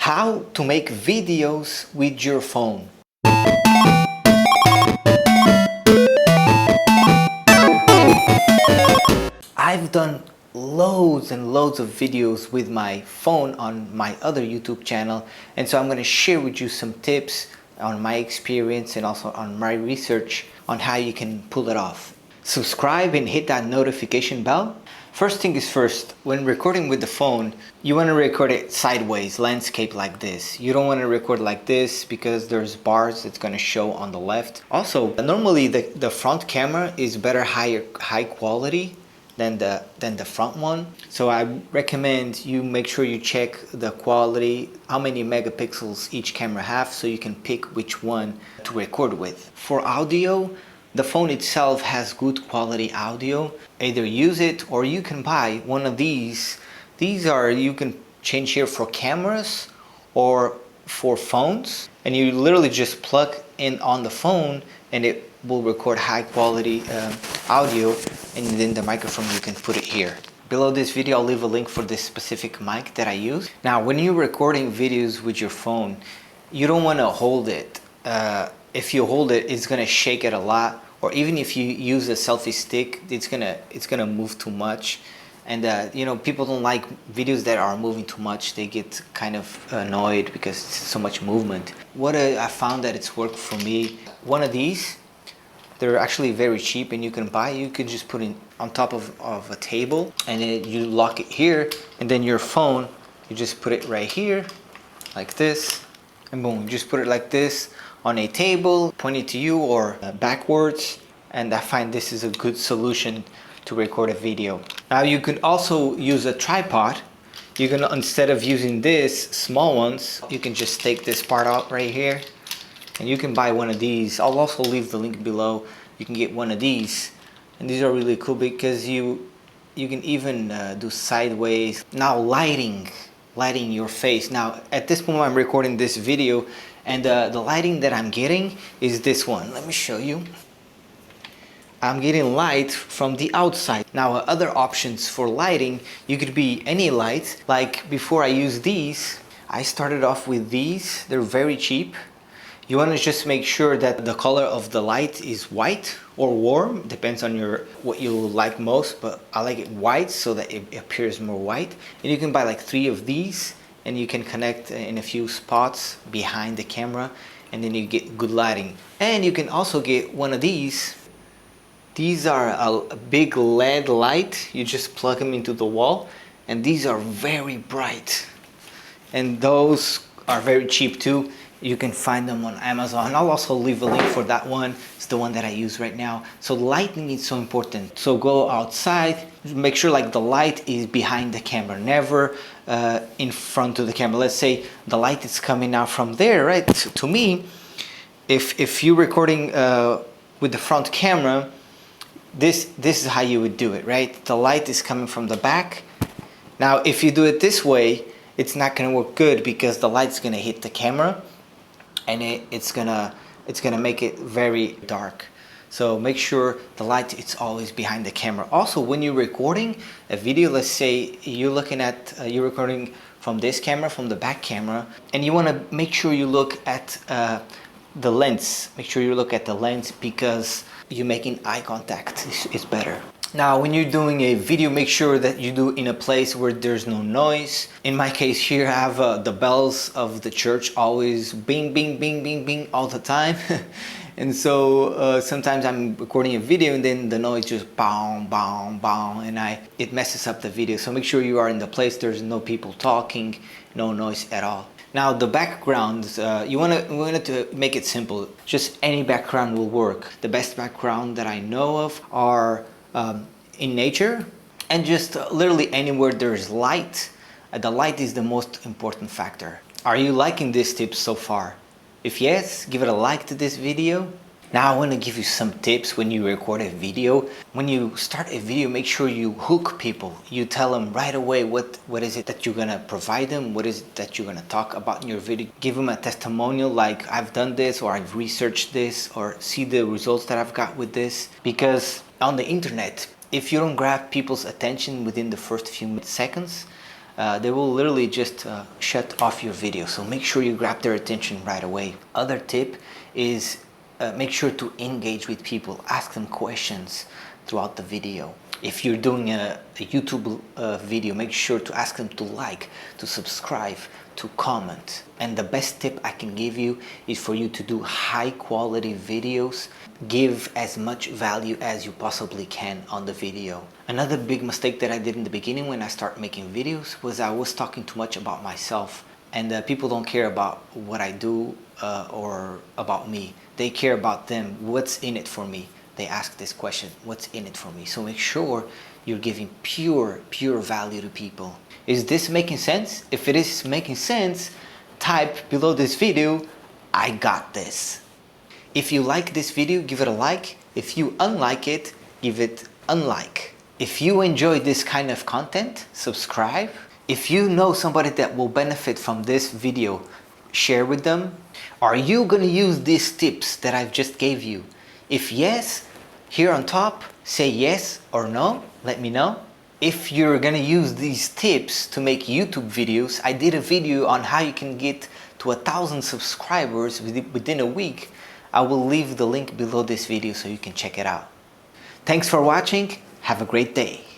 How to make videos with your phone. I've done loads and loads of videos with my phone on my other YouTube channel, and so I'm going to share with you some tips on my experience and also on my research on how you can pull it off. Subscribe and hit that notification bell. First thing is first, when recording with the phone, you want to record it sideways, landscape like this. You don't want to record like this because there's bars that's going to show on the left. Also, normally the front camera is better high quality than the front one. So I recommend you make sure you check the quality, how many megapixels each camera have, so you can pick which one to record with. For audio, the phone itself has good quality audio. Either use it or you can buy one of these. These are, you can change here for cameras or for phones, and you literally just plug in on the phone and it will record high quality audio, and then the microphone you can put it here. Below this video I'll leave a link for this specific mic that I use. Now when you're recording videos with your phone, you don't want to hold it. If you hold it, it's gonna shake it a lot, or even if you use a selfie stick, it's gonna move too much. And you know, people don't like videos that are moving too much. They get kind of annoyed because it's so much movement. What I found that it's worked for me, one of these, they're actually very cheap and you can buy. You can just put it on top of a table, and then you lock it here, and then your phone, you just put it right here like this, and boom, you just put it like this on a table, pointing to you or backwards. And I find this is a good solution to record a video. Now you can also use a tripod. You can, instead of using this small ones, you can just take this part out right here, and you can buy one of these. I'll also leave the link below. You can get one of these, and these are really cool because you can even do sideways. Now lighting your face. Now at this moment I'm recording this video, and the lighting that I'm getting is this one. Let me show you. I'm getting light from the outside. Now other options for lighting, you could be any light. Like before I use these, I started off with these. They're very cheap. You want to just make sure that the color of the light is white or warm, depends on what you like most, but I like it white so that it appears more white. And you can buy like 3 of these, and you can connect in a few spots behind the camera, and then you get good lighting. And you can also get one of these. These are a big LED light. You just plug them into the wall, and these are very bright. And those are very cheap too. You can find them on Amazon. I'll also leave a link for that one. It's the one that I use right now. So lighting is so important. So go outside, make sure like the light is behind the camera, never in front of the camera. Let's say the light is coming out from there, right? To me, if you're recording with the front camera, this is how you would do it, right? The light is coming from the back. Now if you do it this way, it's not gonna work good because the light's gonna hit the camera, and it's gonna make it very dark. So make sure the light it's always behind the camera. Also, when you're recording a video, let's say you're looking at you're recording from this camera, from the back camera, and you want to make sure you look at the lens. Make sure you look at the lens because you're making eye contact is better. Now when you're doing a video, make sure that you do in a place where there's no noise. In my case here, I have the bells of the church always bing, bing, bing, bing, bing all the time. And so sometimes I'm recording a video and then the noise just bang, bang, bang, and it messes up the video. So make sure you are in the place there's no people talking, no noise at all. Now the backgrounds, we wanted to make it simple. Just any background will work. The best background that I know of are in nature, and just literally anywhere there's light. The light is the most important factor. Are you liking these tips so far? If yes, give it a like to this video. Now I want to give you some tips when you record a video. When you start a video, make sure you hook people. You tell them right away what is it that you're gonna provide them, what is it that you're gonna talk about in your video. Give them a testimonial like I've done this, or I've researched this, or see the results that I've got with this. Because on the internet, if you don't grab people's attention within the first few seconds, they will literally just shut off your video. So make sure you grab their attention right away. Other tip is make sure to engage with people. Ask them questions throughout the video. If you're doing a YouTube video, make sure to ask them to like, to subscribe, to comment. And the best tip I can give you is for you to do high quality videos. Give as much value as you possibly can on the video. Another big mistake that I did in the beginning when I started making videos was I was talking too much about myself. And people don't care about what I do or about me. They care about them. What's in it for me? They ask this question, what's in it for me? So make sure you're giving pure value to people. Is this making sense? If it is making sense, type below this video, I got this. If you like this video, give it a like. If you unlike it, give it unlike. If you enjoy this kind of content, subscribe. If you know somebody that will benefit from this video, share with them. Are you gonna use these tips that I've just gave you? If yes, here on top, say yes or no, let me know. If you're gonna use these tips to make YouTube videos, I did a video on how you can get to 1,000 subscribers within a week. I will leave the link below this video so you can check it out. Thanks for watching. Have a great day.